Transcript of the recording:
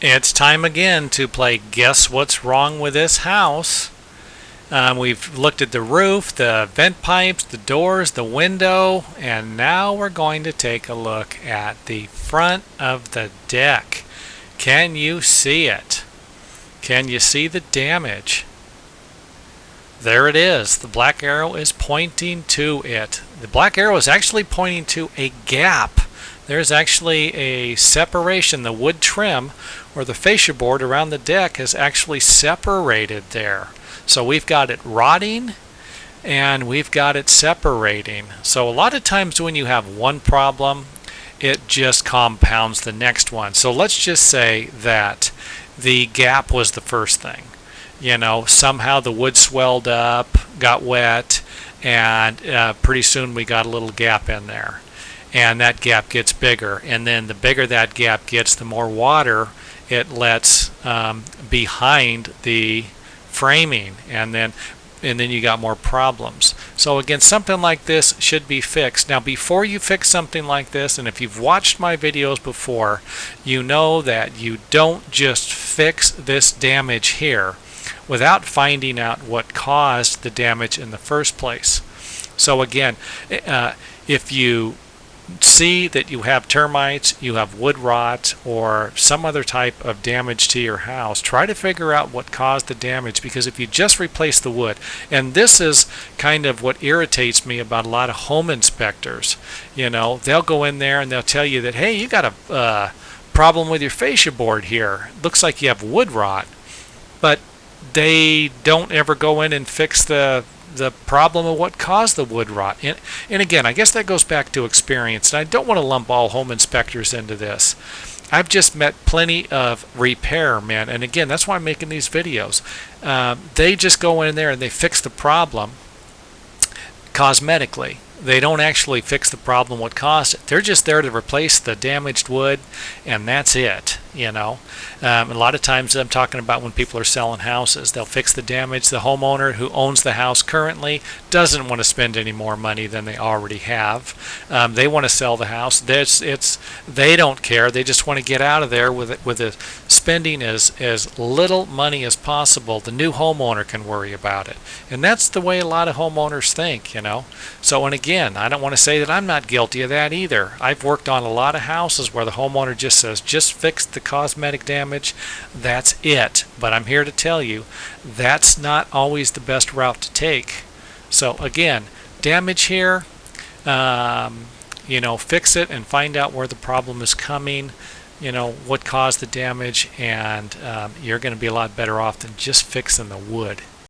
It's time again to play Guess What's Wrong with This House. We've looked at the roof, the vent pipes, the doors, the window, and now we're going to take a look at the front of the deck. Can you see it? Can you see the damage? There it is. The black arrow is pointing to it. The black arrow is actually pointing to a gap. There's actually a separation. The wood trim or the fascia board around the deck is actually separated there. So we've got it rotting and we've got it separating. So a lot of times when you have one problem, it just compounds the next one. So let's just say that the gap was the first thing. You know, somehow the wood swelled up, got wet, and pretty soon we got a little gap in there. And that gap gets bigger, and then the bigger that gap gets, the more water it lets behind the framing, and then you got more problems. So again, something like this should be fixed. Now before you fix something like this, and if you've watched my videos before, you know that you don't just fix this damage here without finding out what caused the damage in the first place. So again, if you see that you have termites, you have wood rot, or some other type of damage to your house, try to figure out what caused the damage, because if you just replace the wood, and this is kind of what irritates me about a lot of home inspectors, you know, they'll go in there and they'll tell you that, hey, you got a problem with your fascia board here. Looks like you have wood rot. But they don't ever go in and fix the problem of what caused the wood rot. And again, I guess that goes back to experience, and I don't want to lump all home inspectors into this. I've just met plenty of repairmen, and again, that's why I'm making these videos. They just go in there and they fix the problem cosmetically. They don't actually fix the problem what caused it. They're just there to replace the damaged wood, and that's it, you know. A lot of times I'm talking about when people are selling houses. They'll fix the damage. The homeowner who owns the house currently doesn't want to spend any more money than they already have. They want to sell the house. They don't care. They just want to get out of there with spending as little money as possible. The new homeowner can worry about it. And that's the way a lot of homeowners think, you know. So, and again, I don't want to say that I'm not guilty of that either. I've worked on a lot of houses where the homeowner just says, just fix the cosmetic damage, that's it. But I'm here to tell you, that's not always the best route to take. So again, damage here, you know, fix it and find out where the problem is coming, you know, what caused the damage, and you're going to be a lot better off than just fixing the wood.